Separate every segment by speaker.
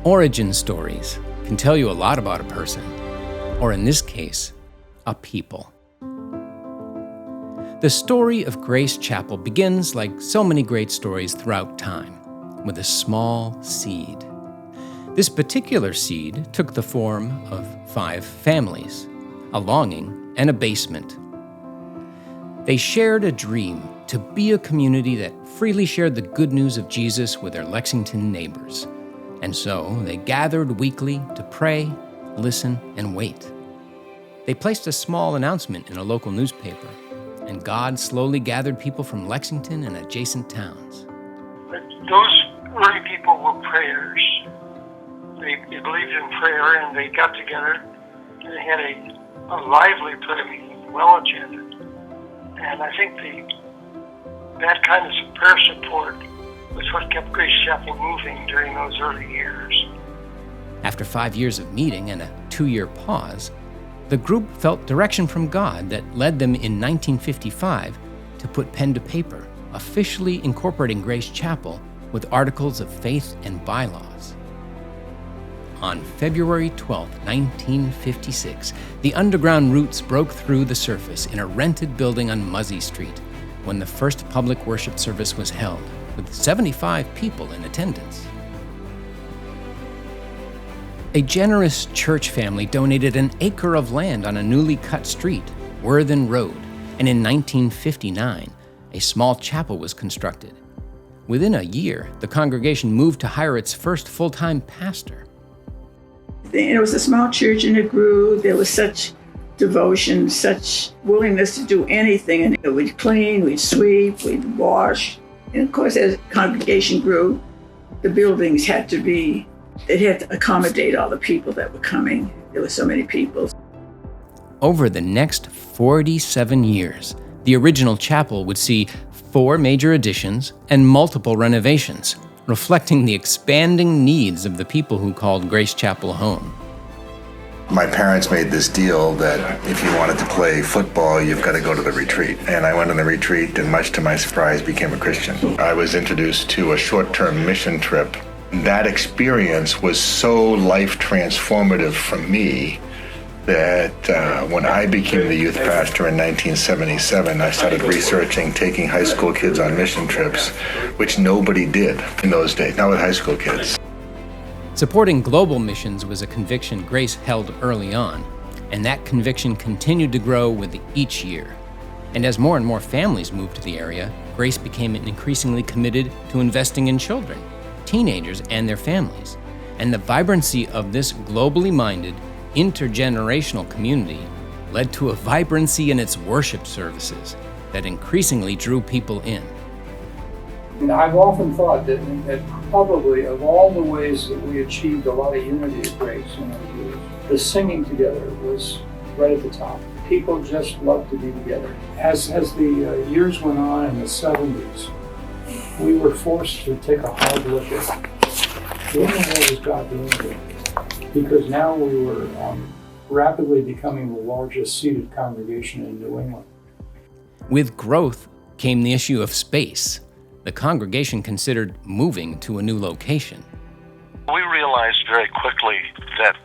Speaker 1: Origin stories can tell you a lot about a person, or in this case, a people. The story of Grace Chapel begins, like so many great stories throughout time, with a small seed. This particular seed took the form of 5 families, a longing, and a basement. They shared a dream to be a community that freely shared the good news of Jesus with their Lexington neighbors. And so they gathered weekly to pray, listen, and wait. They placed a small announcement in a local newspaper, and God slowly gathered people from Lexington and adjacent towns.
Speaker 2: Those early people were prayers. They believed in prayer, and they got together, and they had a lively prayer meeting, well-attended. And I think that kind of prayer support was what kept Grace Chapel moving during those early years.
Speaker 1: After 5 years of meeting and a 2-year pause, the group felt direction from God that led them in 1955 to put pen to paper, officially incorporating Grace Chapel with articles of faith and bylaws. On February 12, 1956, the underground roots broke through the surface in a rented building on Muzzy Street when the first public worship service was held, with 75 people in attendance. A generous church family donated an acre of land on a newly cut street, Worthen Road, and in 1959, a small chapel was constructed. Within a year, the congregation moved to hire its first full-time pastor.
Speaker 3: It was a small church and it grew. There was such devotion, such willingness to do anything. And we'd clean, we'd sweep, we'd wash. And of course, as the congregation grew, the buildings had to accommodate all the people that were coming. There were so many people.
Speaker 1: Over the next 47 years, the original chapel would see 4 major additions and multiple renovations, reflecting the expanding needs of the people who called Grace Chapel home.
Speaker 4: My parents made this deal that if you wanted to play football, you've got to go to the retreat. And I went on the retreat and much to my surprise became a Christian. I was introduced to a short-term mission trip. That experience was so life transformative for me that when I became the youth pastor in 1977, I started researching taking high school kids on mission trips, which nobody did in those days, not with high school kids.
Speaker 1: Supporting global missions was a conviction Grace held early on, and that conviction continued to grow with each year. And as more and more families moved to the area, Grace became increasingly committed to investing in children, teenagers, and their families. And the vibrancy of this globally minded, intergenerational community led to a vibrancy in its worship services that increasingly drew people in.
Speaker 5: And I've often thought that probably of all the ways that we achieved a lot of unity at Grace in those years, the singing together was right at the top. People just loved to be together. As the years went on in the 70s, we were forced to take a hard look at what in the world was God doing here? Because now we were rapidly becoming the largest seated congregation in New England.
Speaker 1: With growth came the issue of space. The congregation considered moving to a new location.
Speaker 6: We realized very quickly that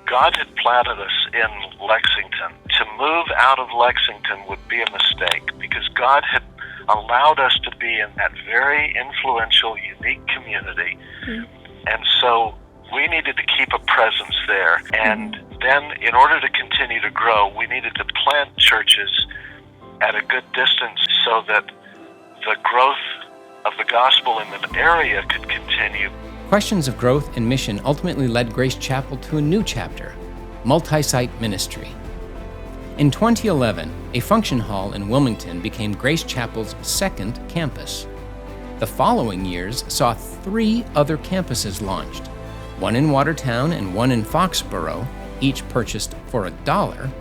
Speaker 6: God had planted us in Lexington. To move out of Lexington would be a mistake because God had allowed us to be in that very influential, unique community. And so we needed to keep a presence there. And then in order to continue to grow, we needed to plant churches at a good distance so that the growth of the gospel in the area could continue.
Speaker 1: Questions of growth and mission ultimately led Grace Chapel to a new chapter, multi-site ministry. In 2011, a function hall in Wilmington became Grace Chapel's second campus. The following years saw 3 other campuses launched, one in Watertown and one in Foxborough, each purchased for $1,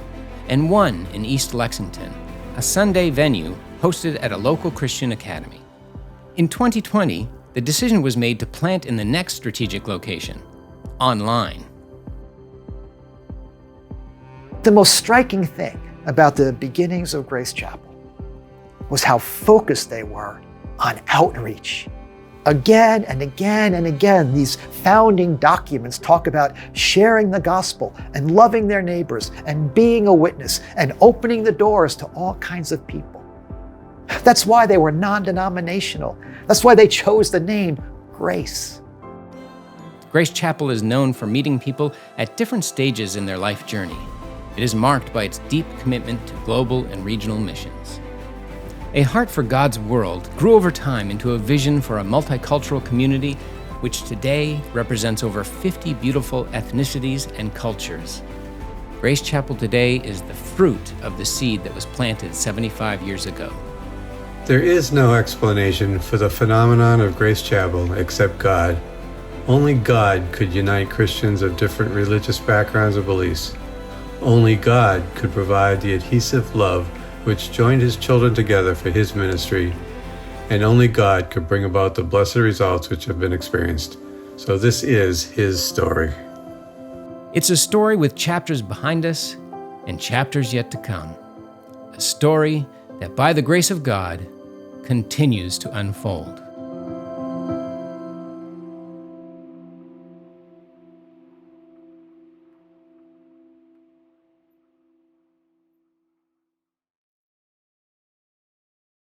Speaker 1: and one in East Lexington, a Sunday venue hosted at a local Christian academy. In 2020, the decision was made to plant in the next strategic location, online.
Speaker 7: The most striking thing about the beginnings of Grace Chapel was how focused they were on outreach. Again and again and again, these founding documents talk about sharing the gospel and loving their neighbors and being a witness and opening the doors to all kinds of people. That's why they were non-denominational. That's why they chose the name Grace.
Speaker 1: Grace Chapel is known for meeting people at different stages in their life journey. It is marked by its deep commitment to global and regional missions. A heart for God's world grew over time into a vision for a multicultural community which today represents over 50 beautiful ethnicities and cultures. Grace Chapel today is the fruit of the seed that was planted 75 years ago.
Speaker 8: There is no explanation for the phenomenon of Grace Chapel except God. Only God could unite Christians of different religious backgrounds or beliefs. Only God could provide the adhesive love which joined his children together for his ministry, and only God could bring about the blessed results which have been experienced. So this is his story.
Speaker 1: It's a story with chapters behind us and chapters yet to come. A story that, by the grace of God, continues to unfold.